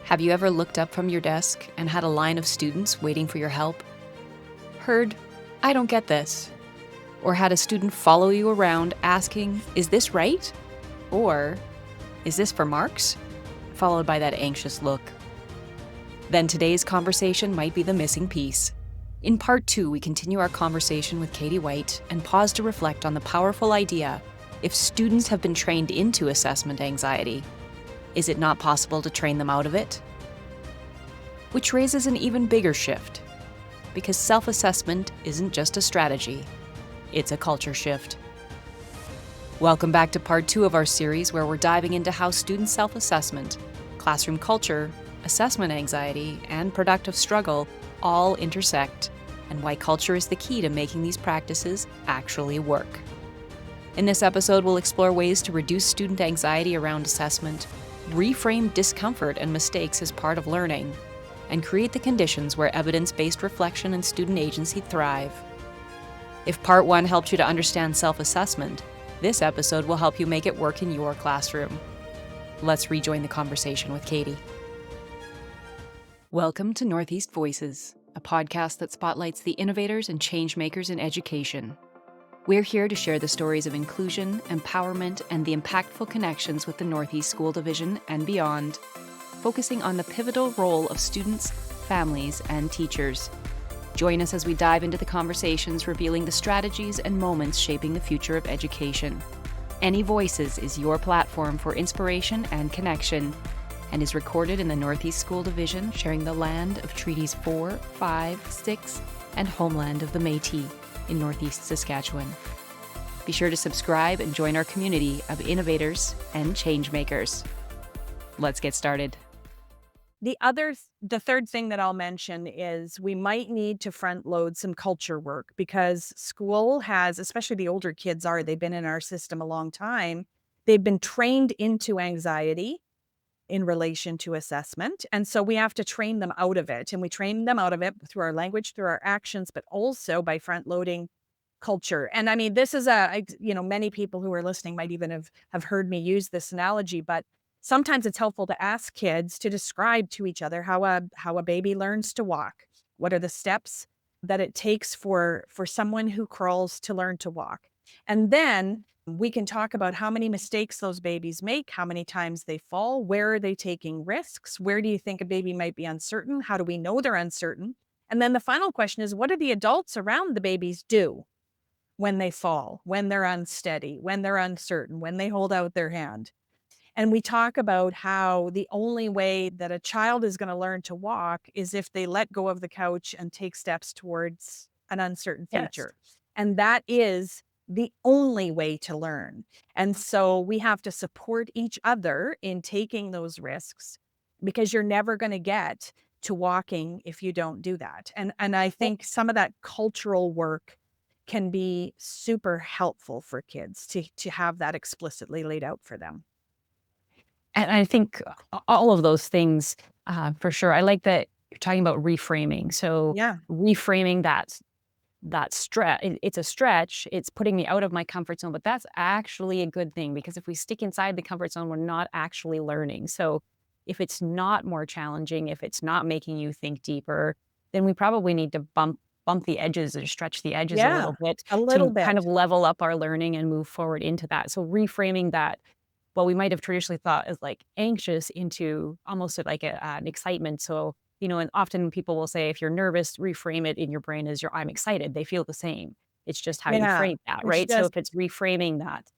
Have you ever looked up from your desk and had a line of students waiting for your help? Heard, "I don't get this." Or had a student follow you around asking, "Is this right?" Or, "Is this for marks?" Followed by that anxious look. Then today's conversation might be the missing piece. In part 2, we continue our conversation with Katie White and pause to reflect on the powerful idea: if students have been trained into assessment anxiety, is it not possible to train them out of it? Which raises an even bigger shift, because self-assessment isn't just a strategy, it's a culture shift. Welcome back to part 2 of our series, where we're diving into how student self-assessment, classroom culture, assessment anxiety, and productive struggle all intersect, and why culture is the key to making these practices actually work. In this episode, we'll explore ways to reduce student anxiety around assessment, reframe discomfort and mistakes as part of learning, and create the conditions where evidence-based reflection and student agency thrive. If part 1 helped you to understand self-assessment, this episode will help you make it work in your classroom. Let's rejoin the conversation with Katie. Welcome to Northeast Voices, a podcast that spotlights the innovators and change makers in education. We're here to share the stories of inclusion, empowerment, and the impactful connections with the Northeast School Division and beyond, focusing on the pivotal role of students, families, and teachers. Join us as we dive into the conversations revealing the strategies and moments shaping the future of education. Any Voices is your platform for inspiration and connection, and is recorded in the Northeast School Division, sharing the land of Treaties 4, 5, 6, and homeland of the Métis in Northeast Saskatchewan. Be sure to subscribe and join our community of innovators and change makers. Let's get started. The third thing that I'll mention is we might need to front load some culture work, because school has, especially the older kids they've been in our system a long time. They've been trained into anxiety in relation to assessment. And so we have to train them out of it. And we train them out of it through our language, through our actions, but also by front loading culture. And I mean, this is many people who are listening might even have heard me use this analogy, but sometimes it's helpful to ask kids to describe to each other how a baby learns to walk. What are the steps that it takes for someone who crawls to learn to walk? And then we can talk about how many mistakes those babies make, how many times they fall, where are they taking risks, where do you think a baby might be uncertain, how do we know they're uncertain? And then the final question is, what do the adults around the babies do when they fall, when they're unsteady, when they're uncertain, when they hold out their hand? And we talk about how the only way that a child is going to learn to walk is if they let go of the couch and take steps towards an uncertain Yes. future. And that is the only way to learn. And so we have to support each other in taking those risks, because you're never going to get to walking if you don't do that. And I think some of that cultural work can be super helpful for kids to have that explicitly laid out for them. And I think all of those things, for sure. I like that you're talking about reframing. So Yeah. reframing that stretch, it's a stretch. It's putting me out of my comfort zone, but that's actually a good thing, because if we stick inside the comfort zone, we're not actually learning. So if it's not more challenging, if it's not making you think deeper, then we probably need to bump the edges or stretch the edges a little bit a little to bit. kind of level up our learning and move forward into that. So reframing that, what we might have traditionally thought as like anxious, into almost like an excitement. So, and often people will say, if you're nervous, reframe it in your brain as I'm excited. They feel the same. It's just how you Yeah. frame that, It's right? So just, if it's reframing that.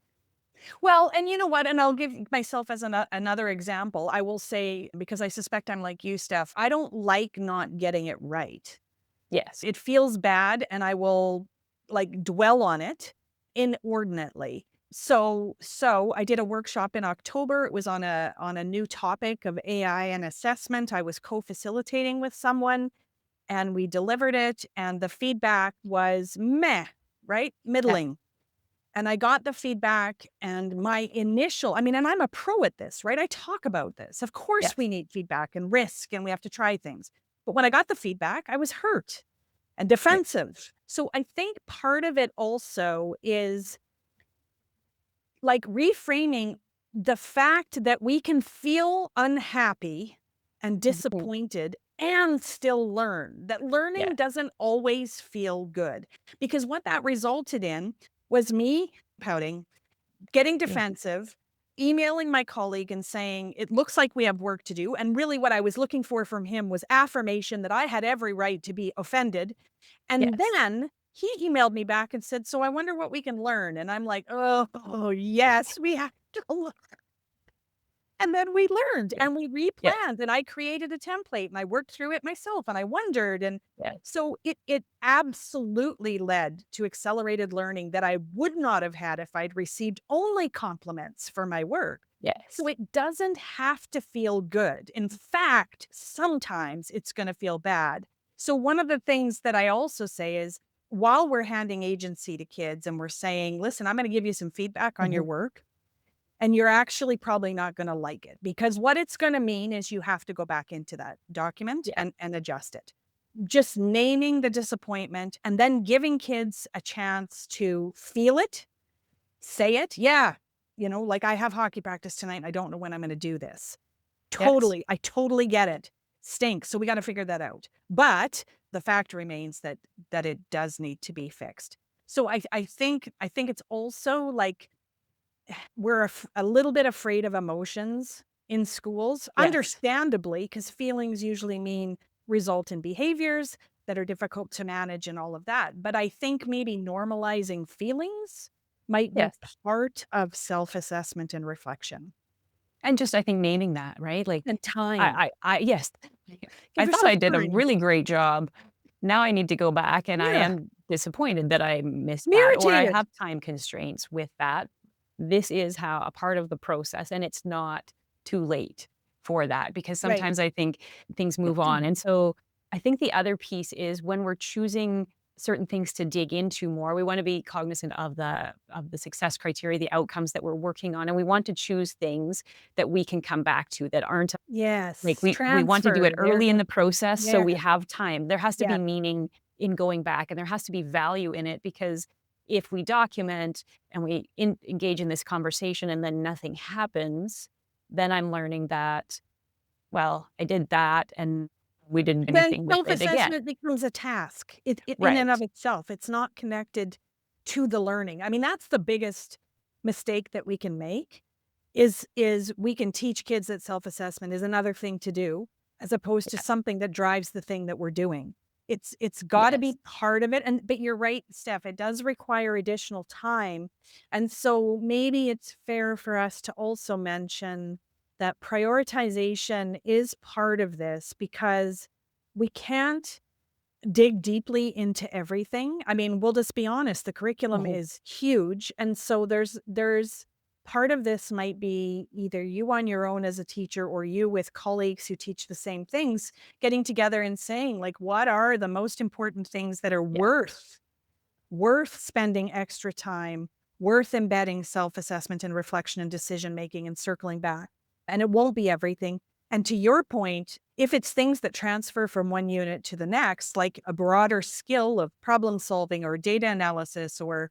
well, and you know what? And I'll give myself as another example. I will say, because I suspect I'm like you, Steph, I don't like not getting it right. Yes. It feels bad, and I will like dwell on it inordinately. So I did a workshop in October. It was on a new topic of AI and assessment. I was co-facilitating with someone, and we delivered it, and the feedback was meh, right? Yeah. Middling. And I got the feedback, and my initial, and I'm a pro at this, right? I talk about this. Of course Yes. we need feedback and risk, and we have to try things. But when I got the feedback, I was hurt and defensive. So I think part of it also is like reframing the fact that we can feel unhappy and Mhm. disappointed and still learn. That Yeah. learning doesn't always feel good, because what that resulted in was me pouting, getting Yeah. defensive, emailing my colleague and saying, it looks like we have work to do. And really, what I was looking for from him was affirmation that I had every right to be offended. And Yes. then he emailed me back and said, so I wonder what we can learn. And I'm like, oh yes, we have to learn. And then we learned Yeah. and we Yeah. replanned and I created a template and I worked through it myself and I wondered. And Yes. so it absolutely led to accelerated learning that I would not have had if I'd received only compliments for my work. So Yes. it doesn't have to feel good. In fact, sometimes it's going to feel bad. So one of the things that I also say is, while we're handing agency to kids and we're saying, listen, I'm going to give you some feedback on your Mhm. work, and you're actually probably not gonna like it, because what it's gonna mean is you have to go back into that document Yeah. and adjust it. Just naming the disappointment and then giving kids a chance to feel it, say it. Yeah, like, I have hockey practice tonight and I don't know when I'm gonna do this. Yes. Totally, I totally get it. Stinks, so we gotta figure that out. But the fact remains that it does need to be fixed. So I think it's also like, we're a little bit afraid of emotions in schools, Yes. understandably, because feelings usually result in behaviors that are difficult to manage and all of that. But I think maybe normalizing feelings might be Yes. part of self-assessment and reflection And just, I think, naming that, right? Like, and time. yes. Give I thought yourself I did a time. really great job. Now I need to go back, and I Yeah. am disappointed that I missed I'm that, or I irritated. have time constraints with that. This is how a part of the process, and it's not too late for that, because Right. sometimes I think things move on. And so I think the other piece is, when we're choosing certain things to dig into more, we want to be cognizant of the success criteria, the outcomes that we're working on, and we want to choose things that we can come back to, that aren't like, Yes. we want to do it Transfer. There. early in the process, so Yeah. we have time. There has to Yeah. be meaning in going back, and there has to be value in it, because if we document and we engage in this conversation and then nothing happens, then I'm learning that, well, I did that and we didn't do Then anything with it again. self-assessment becomes a task. It in and of Right. itself, it's not connected to the learning. I mean, that's the biggest mistake that we can make, is we can teach kids that self-assessment is another thing to do, as opposed to Yeah. something that drives the thing that we're doing. It's gotta Yes. be part of it, but you're right, Steph, it does require additional time, and so maybe it's fair for us to also mention that prioritization is part of this, because we can't dig deeply into everything. I mean, we'll just be honest, the curriculum Mhm. is huge. And so there's part of this might be either you on your own as a teacher or you with colleagues who teach the same things, getting together and saying, like, what are the most important things that are Yeah. worth spending extra time, worth embedding self-assessment and reflection and decision making and circling back. And it won't be everything. And to your point, if it's things that transfer from one unit to the next, like a broader skill of problem solving or data analysis or,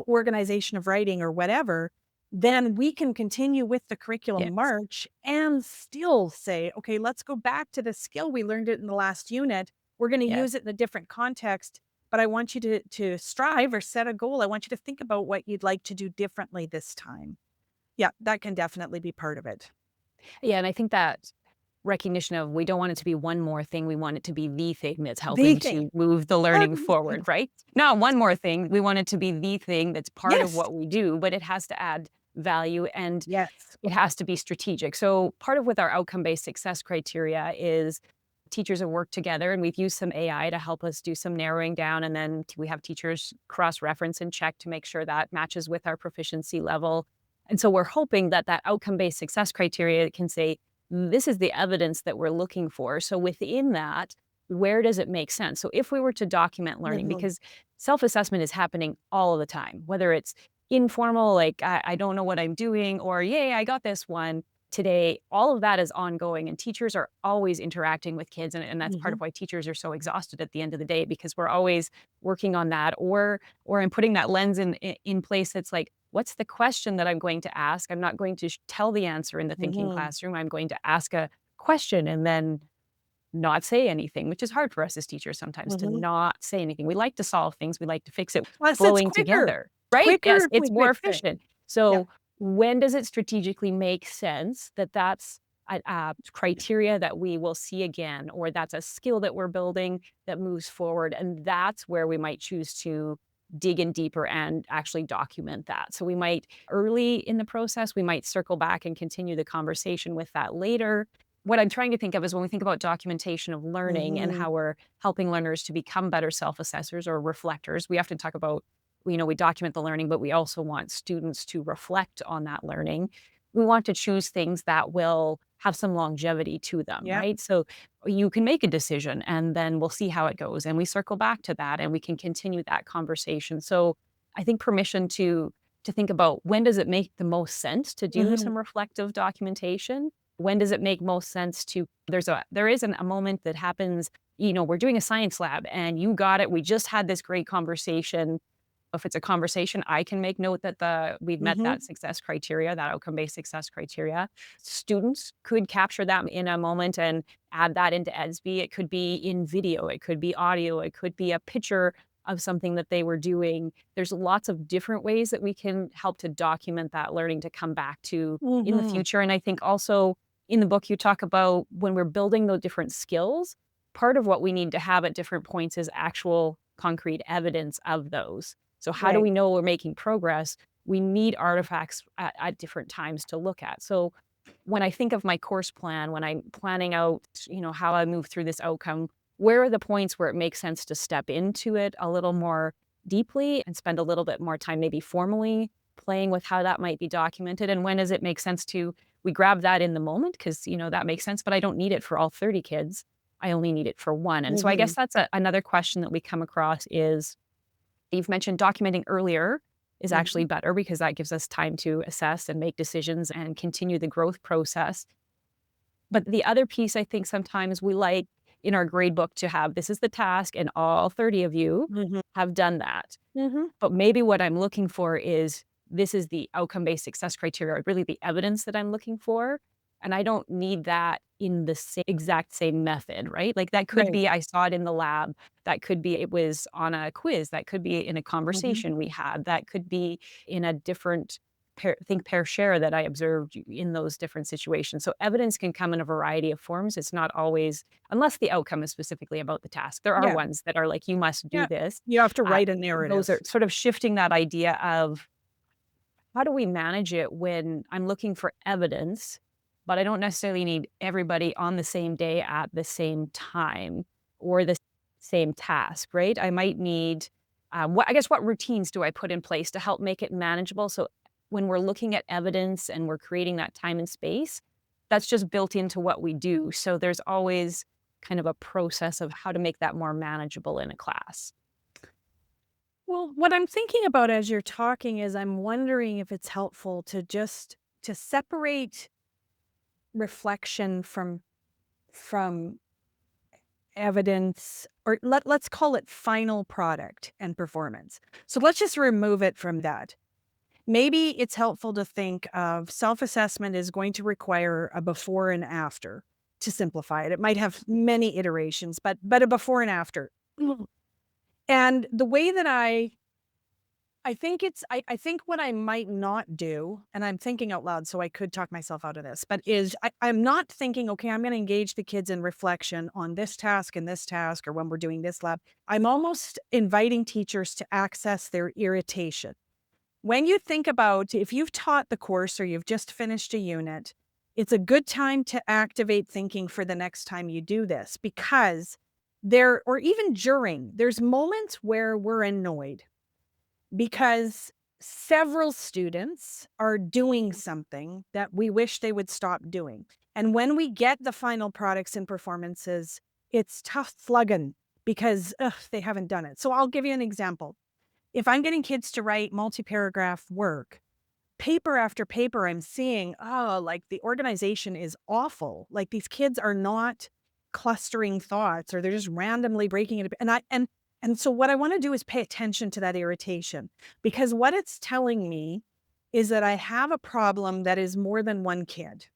organization of writing or whatever, then we can continue with the curriculum Yes. march and still say, okay, let's go back to the skill. We learned it in the last unit. We're going to Yes. use it in a different context, but I want you to strive or set a goal. I want you to think about what you'd like to do differently this time. Yeah, that can definitely be part of it. Yeah, and I think that recognition of, we don't want it to be one more thing, we want it to be the thing that's The helping thing. to move the learning forward, right? Not one more thing, we want it to be the thing that's part of Yes. what we do, but it has to add value, and Yes. it has to be strategic. So part of with our outcome-based success criteria is, teachers have worked together, and we've used some AI to help us do some narrowing down, and then we have teachers cross-reference and check to make sure that matches with our proficiency level. And so we're hoping that that outcome-based success criteria can say, this is the evidence that we're looking for. So within that, where does it make sense? So if we were to document learning, Mhm. because self-assessment is happening all of the time, whether it's informal, like, I don't know what I'm doing, or yay, I got this one today, all of that is ongoing, and teachers are always interacting with kids. And that's part Mhm. of why teachers are so exhausted at the end of the day, because we're always working on that, or in putting that lens in place that's like, what's the question that I'm going to ask? I'm not going to tell the answer in the thinking Mhm. classroom. I'm going to ask a question and then not say anything, which is hard for us as teachers sometimes to Mhm. not say anything. We like to solve things. We like to fix it, Plus, it's flowing quicker. together, right? Quicker Yes, if it's we more fix it. efficient. Yeah. So when does it strategically make sense that that's a criteria that we will see again, or that's a skill that we're building that moves forward? And that's where we might choose to dig in deeper and actually document that. So we might early in the process, we might circle back and continue the conversation with that later. What I'm trying to think of is when we think about documentation of learning and Mhm. how we're helping learners to become better self-assessors or reflectors, we often talk about, we document the learning, but we also want students to reflect on that learning. We want to choose things that will have some longevity to them, Yeah. right? So you can make a decision and then we'll see how it goes. And we circle back to that and we can continue that conversation. So I think permission to think about when does it make the most sense to do Mhm. some reflective documentation? When does it make most sense to there isn't a moment that happens, we're doing a science lab and you got it. We just had this great conversation. If it's a conversation, I can make note that we've met Mhm. that success criteria, that outcome-based success criteria. Students could capture that in a moment and add that into EDSB. It could be in video, it could be audio, it could be a picture of something that they were doing. There's lots of different ways that we can help to document that learning to come back to in the Mhm. future. And I think also in the book, you talk about when we're building those different skills, part of what we need to have at different points is actual concrete evidence of those. So how do Right. we know we're making progress? We need artifacts at different times to look at. So when I think of my course plan, when I'm planning out, how I move through this outcome, where are the points where it makes sense to step into it a little more deeply and spend a little bit more time, maybe formally playing with how that might be documented? And when does it make sense to we grab that in the moment because, that makes sense, but I don't need it for all 30 kids. I only need it for one. And so I guess Mhm. that's another question that we come across is you've mentioned documenting earlier is Mhm. actually better because that gives us time to assess and make decisions and continue the growth process. But the other piece I think sometimes we like in our grade book to have this is the task and all 30 of you Mhm. have done that. Mhm. But maybe what I'm looking for is this is the outcome-based success criteria, or really the evidence that I'm looking for. And I don't need that in the exact same method, right? Like that could Right. be I saw it in the lab. That could be it was on a quiz. That could be in a Mhm. conversation we had. That could be in a different think, pair, share that I observed in those different situations. So evidence can come in a variety of forms. It's not always, unless the outcome is specifically about the task. There are Yeah. ones that are like, you must do Yeah. this. You have to Uh, write a those are narrative. sort of shifting that idea of how do we manage it when I'm looking for evidence, but I don't necessarily need everybody on the same day at the same time or the same task, right? I might need, what routines do I put in place to help make it manageable? So when we're looking at evidence and we're creating that time and space, that's just built into what we do. So there's always kind of a process of how to make that more manageable in a class. Well, what I'm thinking about as you're talking is I'm wondering if it's helpful to separate reflection from evidence, or let's call it final product and performance. So let's just remove it from that. Maybe it's helpful to think of self-assessment is going to require a before and after to simplify it. It might have many iterations, but a before and after. And the way that I think I think what I might not do, and I'm thinking out loud, so I could talk myself out of this, but is I'm not thinking, okay, I'm going to engage the kids in reflection on this task and this task, or when we're doing this lab. I'm almost inviting teachers to access their irritation. When you think about if you've taught the course or you've just finished a unit, it's a good time to activate thinking for the next time you do this because or even during, there's moments where we're annoyed because several students are doing something that we wish they would stop doing. And when we get the final products and performances, it's tough slugging because they haven't done it. So I'll give you an example. If I'm getting kids to write multi-paragraph work, paper after paper, I'm seeing, oh, like the organization is awful. Like these kids are not clustering thoughts or they're just randomly breaking it. And so what I want to do is pay attention to that irritation because what it's telling me is that I have a problem that is more than one kid.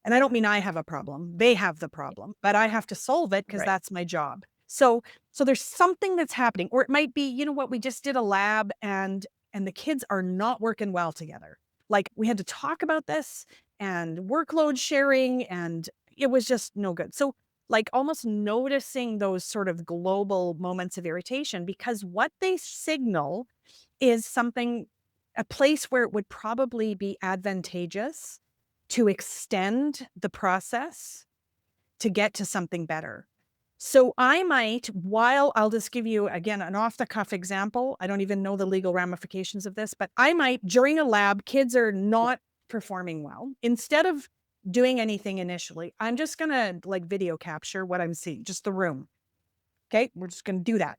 And I don't mean I have a problem. They have the problem, but I have to solve it because Right. that's my job. So there's something that's happening, or it might be, you know what, we just did a lab and the kids are not working well together. Like we had to talk about this and workload sharing, and it was just no good. So like almost noticing those sort of global moments of irritation, because what they signal is something, a place where it would probably be advantageous to extend the process to get to something better. So I might, while I'll just give you again an off the cuff example, I don't even know the legal ramifications of this, but I might, during a lab, kids are not performing well. Instead of doing anything initially, I'm just going to like video capture what I'm seeing, just the room. Okay. We're just going to do that.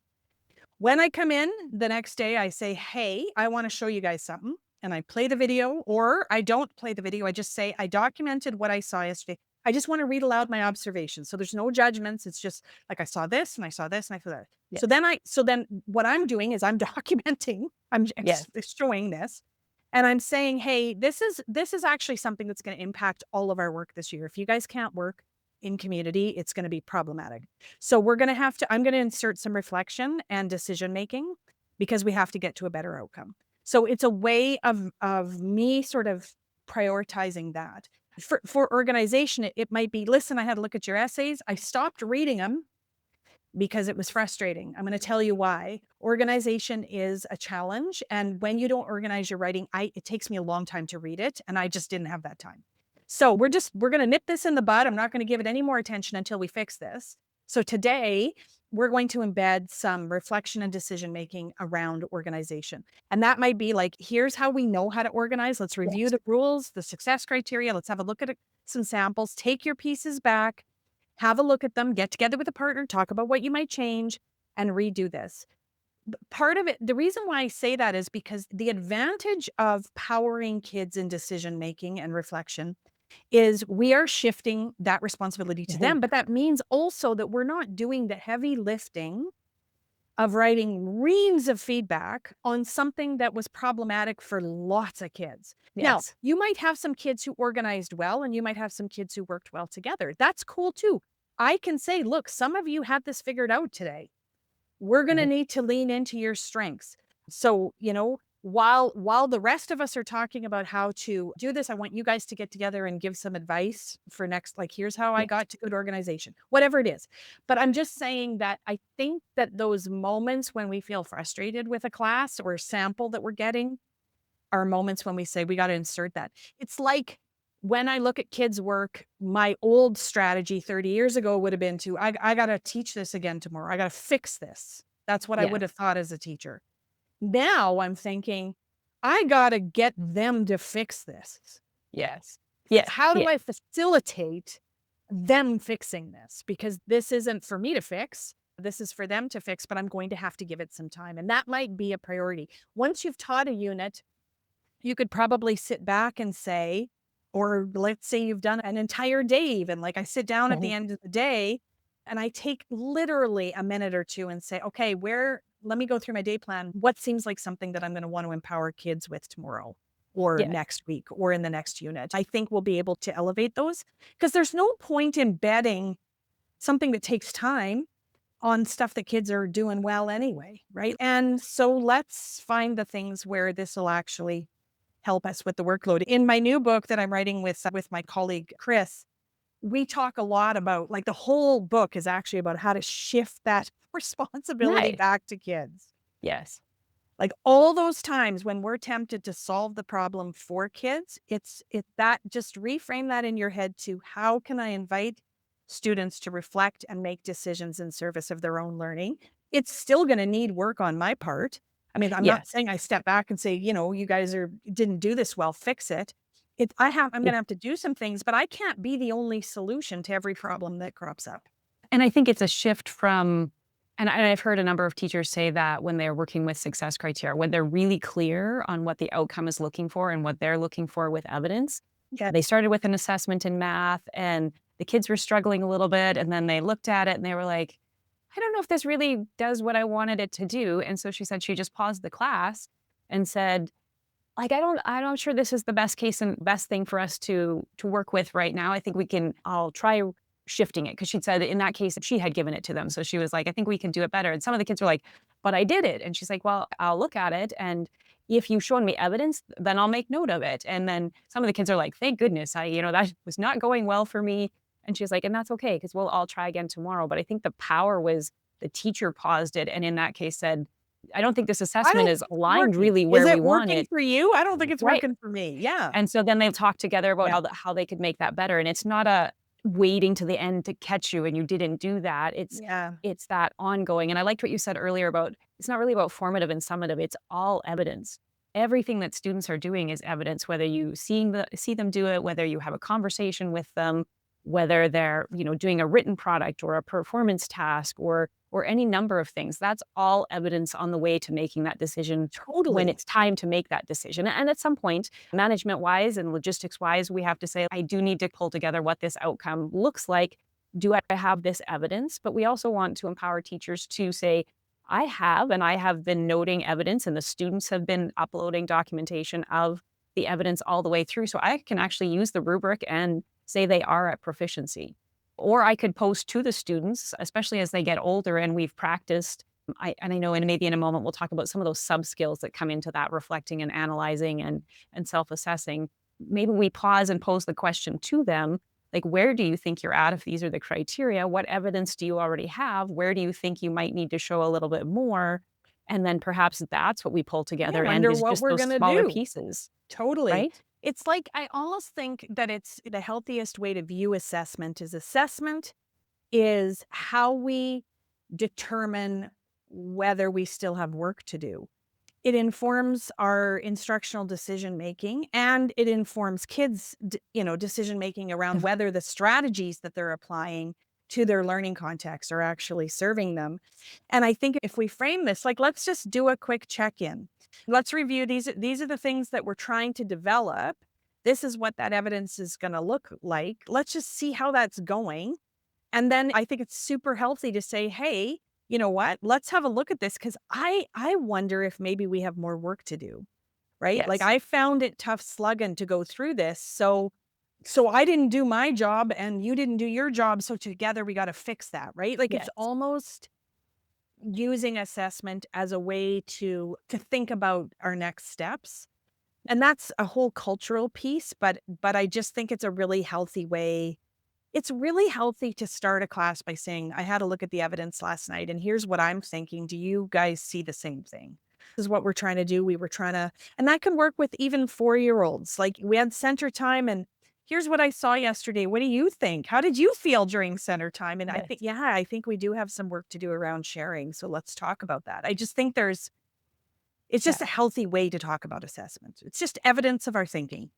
When I come in the next day, I say, hey, I want to show you guys something. And I play the video, or I don't play the video. I just say, I documented what I saw yesterday. I just want to read aloud my observations. So there's no judgments. It's just like I saw this and I saw this and I saw that. Yeah. So then what I'm doing is I'm documenting, Yes. showing this. And I'm saying, hey, this is actually something that's going to impact all of our work this year. If you guys can't work in community, it's going to be problematic. So we're going to have to, I'm going to insert some reflection and decision making because we have to get to a better outcome. So it's a way of me sort of prioritizing that. For organization, it might be, listen, I had to look at your essays. I stopped reading them because it was frustrating. I'm going to tell you why. Organization is a challenge. And when you don't organize your writing, it takes me a long time to read it. And I just didn't have that time. So we're going to nip this in the bud. I'm not going to give it any more attention until we fix this. So today we're going to embed some reflection and decision making around organization. And that might be like, here's how we know how to organize. Let's review the rules, the success criteria. Let's have a look at some samples, take your pieces back, have a look at them, get together with a partner, talk about what you might change, and redo this. Part of it, the reason why I say that is because the advantage of powering kids in decision making and reflection is we are shifting that responsibility to them. But that means also that we're not doing the heavy lifting of writing reams of feedback on something that was problematic for lots of kids. Yes. Now, you might have some kids who organized well, and you might have some kids who worked well together. That's cool too. I can say, look, some of you had this figured out today. We're going to need to lean into your strengths. So, you know, while the rest of us are talking about how to do this, I want you guys to get together and give some advice for next, like, here's how I got to good organization, whatever it is. But I'm just saying that I think that those moments when we feel frustrated with a class or a sample that we're getting are moments when we say, we got to insert that. It's like when I look at kids' work, my old strategy 30 years ago would have been to, I got to teach this again tomorrow. I got to fix this. That's what I would have thought as a teacher. Now I'm thinking, I got to get them to fix this. Yes. Yes. How do I facilitate them fixing this? Because this isn't for me to fix. This is for them to fix, but I'm going to have to give it some time. And that might be a priority. Once you've taught a unit, you could probably sit back and say, or let's say you've done an entire day even, like I sit down at the end of the day and I take literally a minute or two and say, okay, let me go through my day plan. What seems like something that I'm going to want to empower kids with tomorrow or next week or in the next unit? I think we'll be able to elevate those because there's no point in betting something that takes time on stuff that kids are doing well anyway, right? And so let's find the things where this will actually help us with the workload. In my new book that I'm writing with my colleague, Chris, we talk a lot about, like, the whole book is actually about how to shift that responsibility back to kids. Yes. Like all those times when we're tempted to solve the problem for kids, it's that, just reframe that in your head to, how can I invite students to reflect and make decisions in service of their own learning? It's still going to need work on my part. I mean, I'm not saying I step back and say, you know, you guys didn't do this well, fix it. I'm going to have to do some things, but I can't be the only solution to every problem that crops up. And I think it's a shift from, and I've heard a number of teachers say that when they're working with success criteria, when they're really clear on what the outcome is looking for and what they're looking for with evidence. They started with an assessment in math and the kids were struggling a little bit. And then they looked at it and they were like, I don't know if this really does what I wanted it to do. And so she said she just paused the class and said, like, I'm not sure this is the best case and best thing for us to work with right now. I think I'll try shifting it, because she'd said in that case she had given it to them. So she was like, I think we can do it better. And some of the kids were like, but I did it. And she's like, well, I'll look at it. And if you've shown me evidence, then I'll make note of it. And then some of the kids are like, thank goodness, that was not going well for me. And she's like, and that's okay, because we'll all try again tomorrow. But I think the power was the teacher paused it, and in that case said, I don't think this I assessment don't is think it's aligned working. really Is where we it want working it. for you? I don't think it's Right. working for me. Yeah. And so then they'll talk together about Yeah. how they could make that better. And it's not a waiting to the end to catch you and you didn't do that. Yeah. It's that ongoing. And I liked what you said earlier about it's not really about formative and summative. It's all evidence. Everything that students are doing is evidence, whether you see them do it, whether you have a conversation with them, whether they're, doing a written product or a performance task or any number of things. That's all evidence on the way to making that decision when Totally. it's time to make that decision. And at some point, management wise and logistics wise, we have to say, I do need to pull together what this outcome looks like. Do I have this evidence? But we also want to empower teachers to say, I have been noting evidence, and the students have been uploading documentation of the evidence all the way through. So I can actually use the rubric and say they are at proficiency. Or I could post to the students, especially as they get older and we've practiced. I know, and maybe in a moment we'll talk about some of those sub skills that come into that reflecting and analyzing and self-assessing. Maybe we pause and pose the question to them, like, where do you think you're at if these are the criteria? What evidence do you already have? Where do you think you might need to show a little bit more? And then perhaps that's what we pull Yeah, together and wonder is what just we're those gonna smaller do. pieces, Totally. right? It's like I almost think that it's the healthiest way to view assessment is how we determine whether we still have work to do. It informs our instructional decision making, and it informs kids, decision making around whether the strategies that they're applying to their learning context are actually serving them. And I think if we frame this, like, let's just do a quick check-in. Let's review these are the things that we're trying to develop. This is what that evidence is going to look like. Let's just see how that's going. And then I think it's super healthy to say, hey, you know what? Let's have a look at this, because I wonder if maybe we have more work to do, right? Like, Yes. I found it tough slugging to go through this. So I didn't do my job and you didn't do your job. So together we got to fix that, right? Like, it's Yes. almost using assessment as a way to think about our next steps. And that's a whole cultural piece, but I just think it's a really healthy way. It's really healthy to start a class by saying, I had a look at the evidence last night and here's what I'm thinking. Do you guys see the same thing? This is what we're trying to do. We were trying to, and that can work with even 4-year-olds. Like, we had center time and here's what I saw yesterday. What do you think? How did you feel during center time? And Yes. I think we do have some work to do around sharing. So let's talk about that. I just think it's just a healthy way to talk about assessment. It's just evidence of our thinking.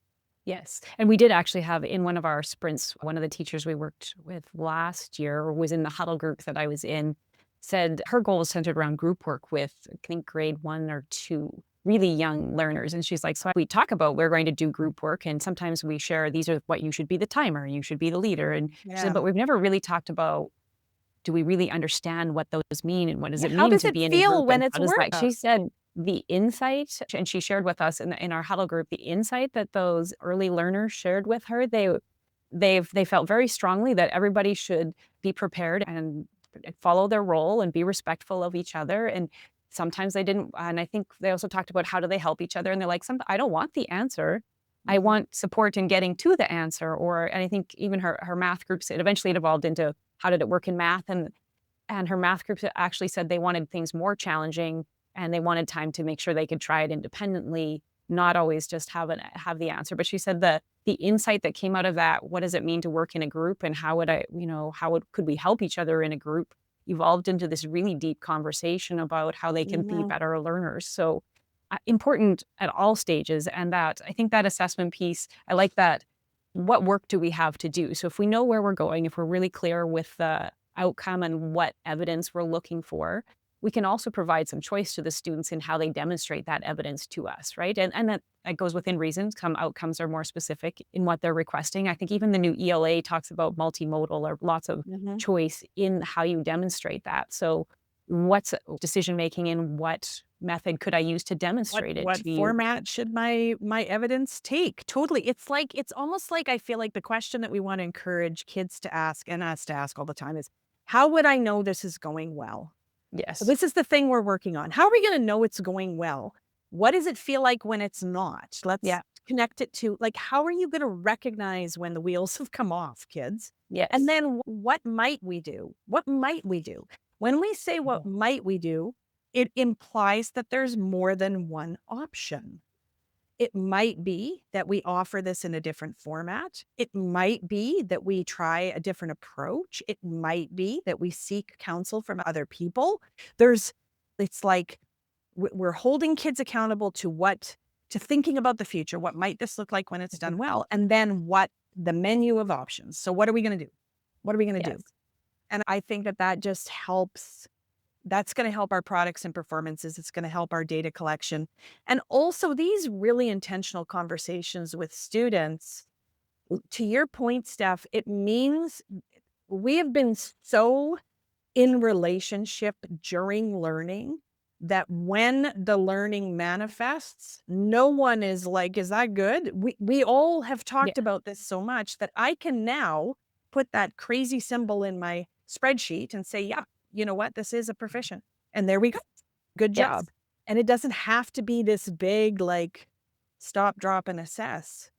Yes. And we did actually have in one of our sprints, one of the teachers we worked with last year was in the huddle group that I was in, said her goal was centered around group work with, I think, grade 1 or 2, really young learners. And she's like, so we talk about we're going to do group work. And sometimes we share, these are what you should be the timer, you should be the leader. And she Yeah. said, but we've never really talked about, do we really understand what those mean? And what does it How mean does to it be in a feel group? when And it's how does work? that, she said, the insight, and she shared with us in our huddle group, the insight that those early learners shared with her, they felt very strongly that everybody should be prepared and follow their role and be respectful of each other. And sometimes they didn't, and I think they also talked about how do they help each other. And they're like, I don't want the answer. I want support in getting to the answer. And I think even her math groups, eventually it evolved into how did it work in math? And her math groups actually said they wanted things more challenging and they wanted time to make sure they could try it independently, not always just have the answer. But she said the insight that came out of that, what does it mean to work in a group and how would could we help each other in a group, evolved into this really deep conversation about how they can be better learners. So important at all stages. And that I think that assessment piece, I like that. What work do we have to do? So if we know where we're going, if we're really clear with the outcome and what evidence we're looking for, we can also provide some choice to the students in how they demonstrate that evidence to us, right? And that goes within reason. Some outcomes are more specific in what they're requesting. I think even the new ELA talks about multimodal or lots of choice in how you demonstrate that. So what's decision making and what method could I use to demonstrate it What to you? format should my evidence take? Totally. It's almost like I feel like the question that we want to encourage kids to ask and us to ask all the time is, how would I know this is going well? So Yes. this is the thing we're working on. How are we going to know it's going well? What does it feel like when it's not? Let's Yeah. connect it to, like, how are you going to recognize when the wheels have come off, kids? And Yes. then what might we do? What might we do? When we say what Mhm. might we do, it implies that there's more than one option. It might be that we offer this in a different format. It might be that we try a different approach. It might be that we seek counsel from other people. It's like we're holding kids accountable to thinking about the future. What might this look like when it's Mhm. done well? And then what the menu of options. So what are we going to do? What are we going to do? Yes. And I think that just helps. That's going to help our products and performances. It's going to help our data collection. And also these really intentional conversations with students. To your point, Steph, it means we have been so in relationship during learning that when the learning manifests, no one is like, is that good? We all have Yeah. talked about this so much that I can now put that crazy symbol in my spreadsheet and say, yeah, you know what? This is a proficient. And there we go. Good Yes. job. And it doesn't have to be this big, like, stop, drop, and assess,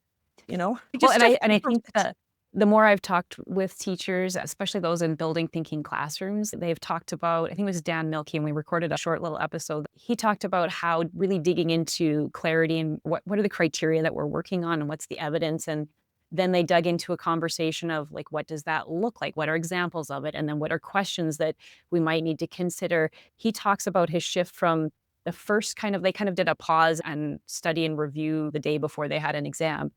Well, just a and I think that the more I've talked with teachers, especially those in building thinking classrooms, they've talked about, I think it was Dan Milkey, and we recorded a short little episode. He talked about how really digging into clarity and what are the criteria that we're working on and what's the evidence. And then they dug into a conversation of like, what does that look like? What are examples of it? And then what are questions that we might need to consider? He talks about his shift from the first they kind of did a pause and study and review the day before they had an exam.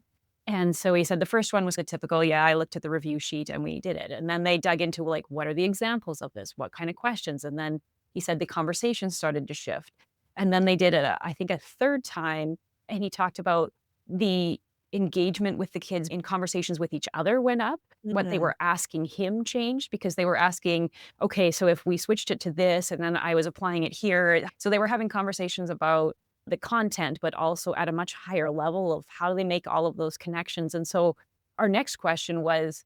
And so he said the first one was a typical, yeah, I looked at the review sheet and we did it. And then they dug into like, what are the examples of this? What kind of questions? And then he said the conversation started to shift. And then they did it, I think, a third time. And he talked about the engagement with the kids in conversations with each other went up. What they Mhm. were asking him changed because they were asking, okay, so if we switched it to this and then I was applying it here. So they were having conversations about the content, but also at a much higher level of how do they make all of those connections. And so our next question was,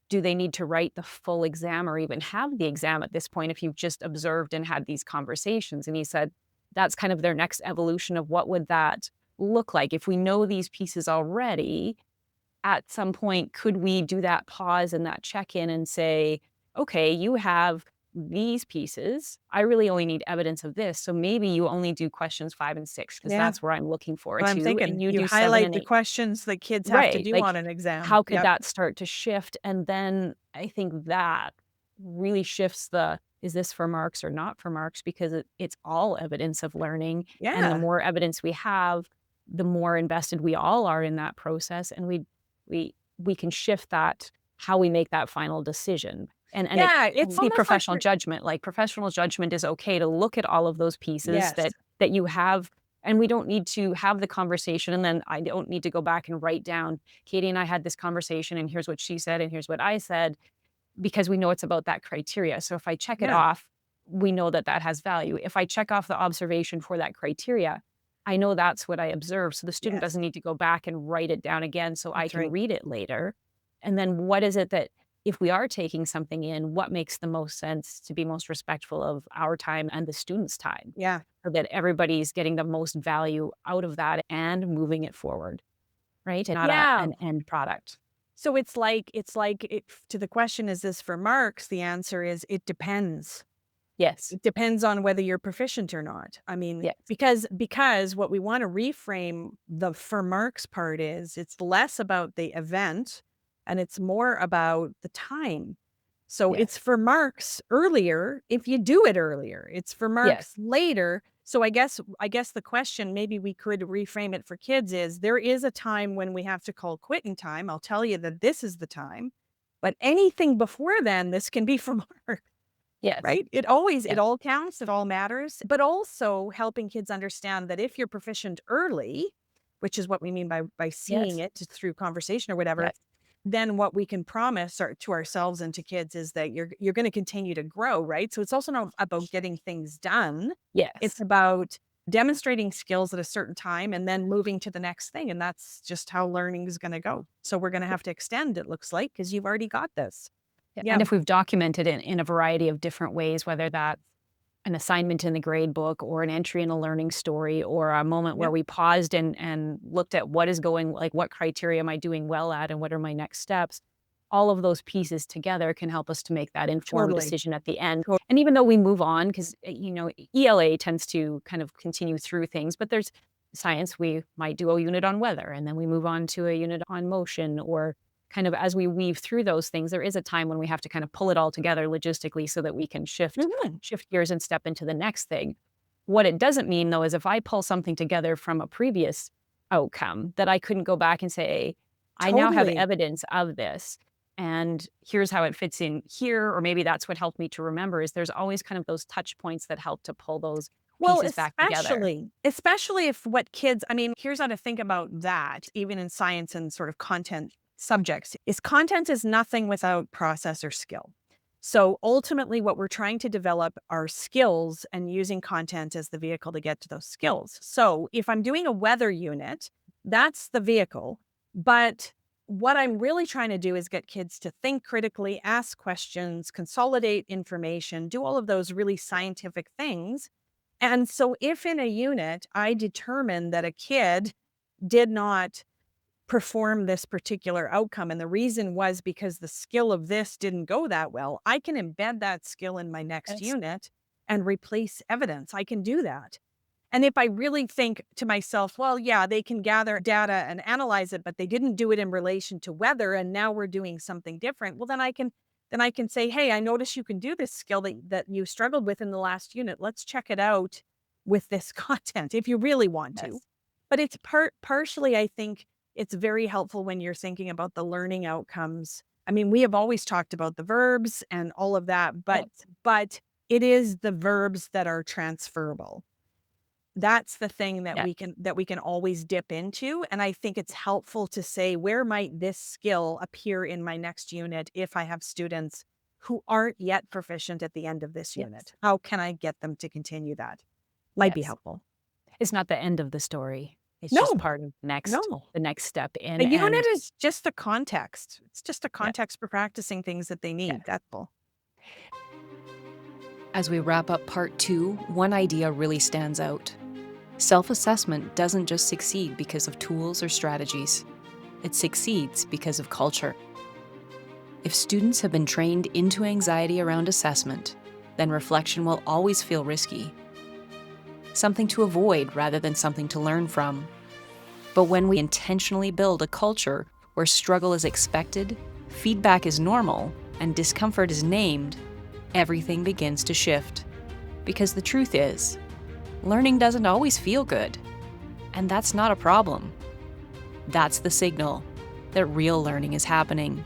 do they need to write the full exam or even have the exam at this point if you've just observed and had these conversations? And he said that's kind of their next evolution of what would that look like if we know these pieces already. At some point, could we do that pause and that check in and say, okay, you have these pieces. I really only need evidence of this. So maybe you only do questions 5 and 6 because Yeah. that's where I'm looking for Well, I'm too. And thinking you you do seven highlight and the eight. questions that kids have to Right. do Like, on an exam. how could Yep. that start to shift? And then I think that really shifts is this for marks or not for marks? Because it's all evidence of learning. And the Yeah. more evidence we have, the more invested we all are in that process. And we we can shift that, how we make that final decision. And it Yeah, it's can be almost like professional judgment. Like professional judgment is okay to look at all of those pieces yes. that you have. And we don't need to have the conversation. And then I don't need to go back and write down, Katie and I had this conversation, and here's what she said, and here's what I said, because we know it's about that criteria. So if I check it Yeah, off, we know that that has value. If I check off the observation for that criteria, I know that's what I observed. So the student yes, doesn't need to go back and write it down again so I that's can right. read it later. And then what is it that, if we are taking something in, what makes the most sense to be most respectful of our time and the student's time Yeah. so that everybody's getting the most value out of that and moving it forward, right? And not Yeah. an end product. So to the question, is this for marks? The answer is it depends. Yes. It depends on whether you're proficient or not. I mean, Yes. because what we want to reframe the for marks part is it's less about the event and it's more about the time. So it's Yes. for marks earlier if you do it earlier. It's for Yes. marks later. So I guess the question, maybe we could reframe it for kids, is there is a time when we have to call quitting time. I'll tell you that this is the time. But anything before then, this can be for marks. Yes. Right? It Yes. all counts, it all matters, but also helping kids understand that if you're proficient early, which is what we mean by seeing Yes. it through conversation or whatever, Yes. then what we can promise to ourselves and to kids is that you're going to continue to grow, right? So it's also not about getting things done. It's Yes. about demonstrating skills at a certain time and then moving to the next thing. And that's just how learning is going to go. So we're going to have to extend, it looks like, because you've already got this. Yeah. And if we've documented it in a variety of different ways, whether that's an assignment in the grade book or an entry in a learning story or a moment where we paused and looked at what is going, like what criteria am I doing well at and what are my next steps, all of those pieces together can help us to make that informed decision at the end. And even though we move on, because, ELA tends to kind of continue through things, but there's science, we might do a unit on weather and then we move on to a unit on motion, or kind of as we weave through those things, there is a time when we have to kind of pull it all together logistically so that we can shift gears and step into the next thing. What it doesn't mean, though, is if I pull something together from a previous outcome, that I couldn't go back and say, I now have evidence of this, and here's how it fits in here, or maybe that's what helped me to remember, is there's always kind of those touch points that help to pull those pieces back together. Especially if what kids, here's how to think about that, even in science and sort of content subjects, is content is nothing without process or skill. So ultimately what we're trying to develop are skills and using content as the vehicle to get to those skills. So if I'm doing a weather unit, that's the vehicle. But what I'm really trying to do is get kids to think critically, ask questions, consolidate information, do all of those really scientific things. And so if in a unit, I determine that a kid did not perform this particular outcome, and the reason was because the skill of this didn't go that well, I can embed that skill in my next unit and replace evidence. I can do that. And if I really think to myself, well, yeah, they can gather data and analyze it, but they didn't do it in relation to weather, and now we're doing something different. Well, then I can say, hey, I notice you can do this skill that you struggled with in the last unit. Let's check it out with this content if you really want to. But it's partially, I think, it's very helpful when you're thinking about the learning outcomes. We have always talked about the verbs and all of that, but it is the verbs that are transferable. That's the thing that we can always dip into. And I think it's helpful to say, where might this skill appear in my next unit if I have students who aren't yet proficient at the end of this unit? How can I get them to continue that? Might be helpful. It's not the end of the story. It's just part of the next step in. A unit is just the context. It's just a context for practicing things that they need. That's all. As we wrap up part 2, one idea really stands out. Self-assessment doesn't just succeed because of tools or strategies. It succeeds because of culture. If students have been trained into anxiety around assessment, then reflection will always feel risky. Something to avoid rather than something to learn from. But when we intentionally build a culture where struggle is expected, feedback is normal, and discomfort is named, everything begins to shift. Because the truth is, learning doesn't always feel good. And that's not a problem. That's the signal that real learning is happening.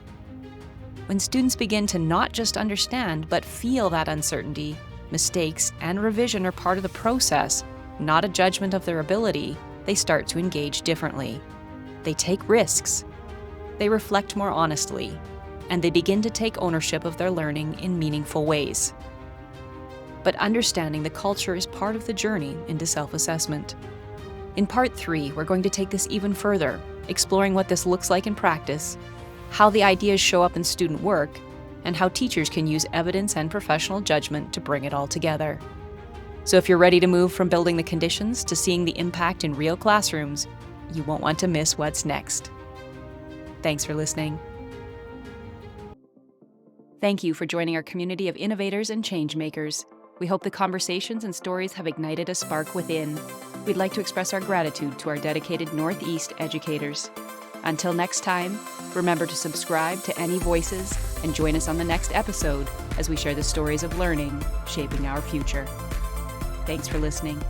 When students begin to not just understand, but feel that uncertainty, mistakes, and revision are part of the process, not a judgment of their ability, they start to engage differently. They take risks. They reflect more honestly, and they begin to take ownership of their learning in meaningful ways. But understanding the culture is part of the journey into self-assessment. In part 3, we're going to take this even further, exploring what this looks like in practice, how the ideas show up in student work, and how teachers can use evidence and professional judgment to bring it all together. So if you're ready to move from building the conditions to seeing the impact in real classrooms, you won't want to miss what's next. Thanks for listening. Thank you for joining our community of innovators and change makers. We hope the conversations and stories have ignited a spark within. We'd like to express our gratitude to our dedicated Northeast educators. Until next time, remember to subscribe to Any Voices and join us on the next episode as we share the stories of learning shaping our future. Thanks for listening.